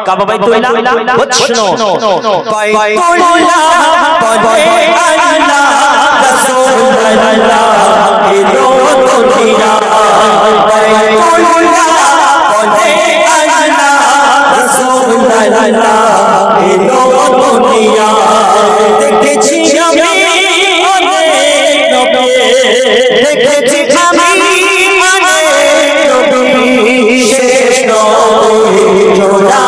Kaaba Baitullah wajhno Baitullah Allah Rasulullah ido dunia Baitullah Allah Rasulullah ido dunia দেখেছি আমি অনেক নবী দেখেছি আমি অনেক নবী শেষ নবী জোড়া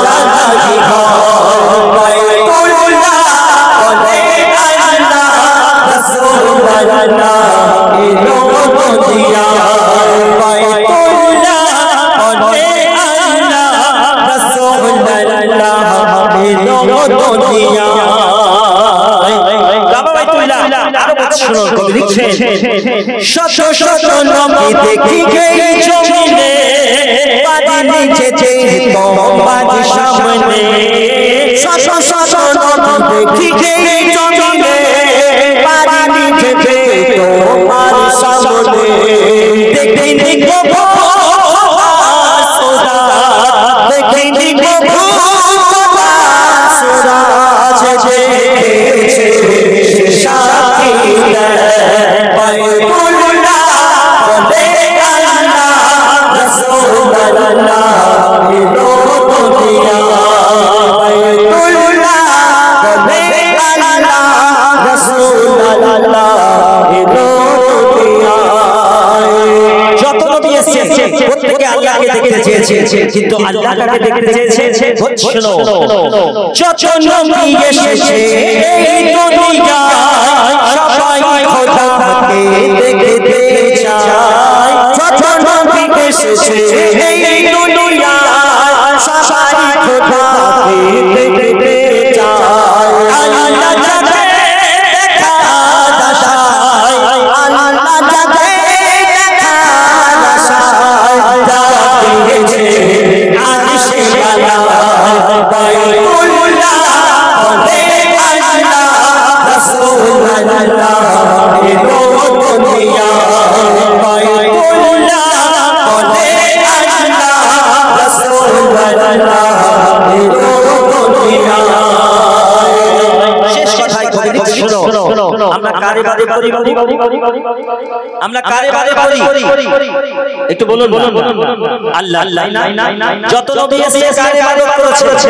শত শত নবী দেখি গেই জমিনে বাড়ি নিচেতে তোমার সামনে শত শত নবী দেখি গেই জমিনে বাড়ি নিচেতে তোমার সামনে দেখিনি কবু সুরা দেখিনি কবু সুরা যে দেখেছে সাথী কিন্তু আল্লাহ কাকে দেখতে চেয়েছে শোনো যত নবী এসেছে এই দুনিয়ায় সবাই খোদাকে দেখতে চায় যত নবী এসেছে এই দুনিয়ায় সবাই খোদাকে দেখতে চায় আল্লাহ যাকে দেখা আশায় আল্লাহ যাকে দেখা আশায় দিয়েছে আরশে বালা বাইতুল্লাহ বলে আল্লাহ রাসূলুল্লাহ এলো দুনিয়া বাইতুল্লাহ বলে আল্লাহ রাসূলুল্লাহ এলো দুনিয়া শেষ কথাই কবি শোনো আমরা কারে বাদে করি আমরা কারে বাদে করি একটু বলুন আল্লাহ আল্লাহ যত নবী এসেছে কারে ইবাদত করেছে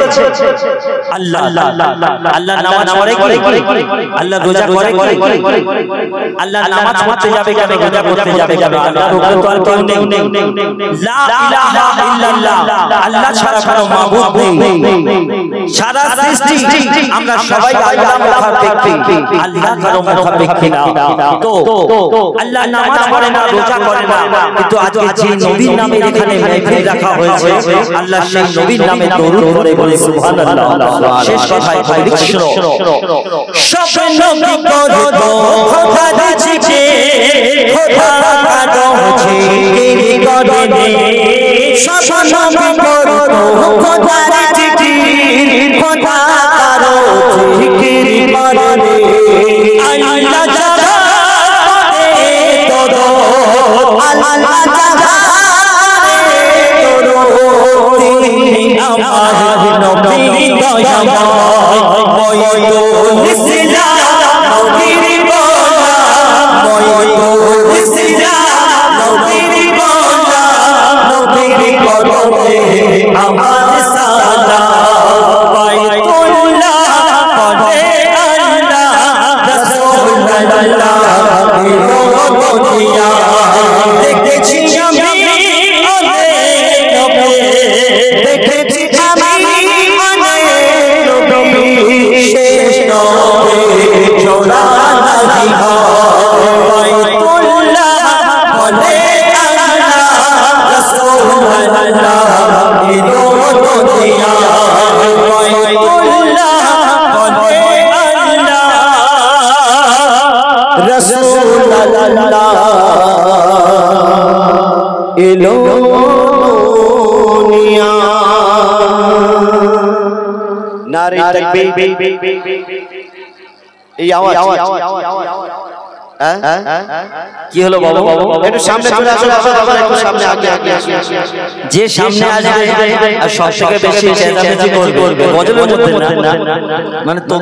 আল্লাহ আল্লাহ নামাজ পড়ে আল্লাহ রোজা করে আল্লাহ নামাজ পড়তে যাবে রোজা করতে যাবে আল্লাহ রোজা তো আর কেউ নেই লা ইলাহা ইল্লাল্লাহ আল্লাহ ছাড়া কোনো মাবুদ নেই সারা সৃষ্টি আমরা সবাই আল্লাহর মুখাপেক্ষী আল্লাহ কারো মুখাপেক্ষী না তো আল্লাহ নামাজ পড়ে না রোজা করে না কিন্তু আজকে যে নবীর নামে এখানে মাহফিল রাখা হয়েছে আল্লাহ সেই নবীর নামে দরুদ পড়ে বলে সুবহানাল্লাহ শেষ কথায় শোনো সব নবী করতো খোদা দিয়েছে খোদা কাটো জিকির করে সব নবী করতো খোদা দিয়েছে খোদা কারো জিকির করে আল্লাহ যারা করে আল্লাহ আমার নবী দয়াময় ময়ূর ইসলাম নবীর বলা ময়ূর ইসলাম নবীর বলা নবীর কদমে আমার সালাম বাইতুল্লাহ বলে আল্লাহ রাসূলুল্লাহ এলো দুনিয়া দেখেছি আমি অনেক নবী দেখেছি আমি অনেক নবী শেষ নবী জোড়া নাহি বাইতুল্লাহ বলে আল্লাহ রাসূলুল্লাহ এলো দুনিয়া বাইতুল্লাহ বলে এলো দুনিয়া নারে তাকবীর এই আওয়াজ কি হলো বাবা একটু সামনে চলে আসো বাবা একটু সামনে আগে যে সামনে আসবে আর সবথেকে বেশি চেঁচামেচি করবে গজলের মধ্যে না মানে তো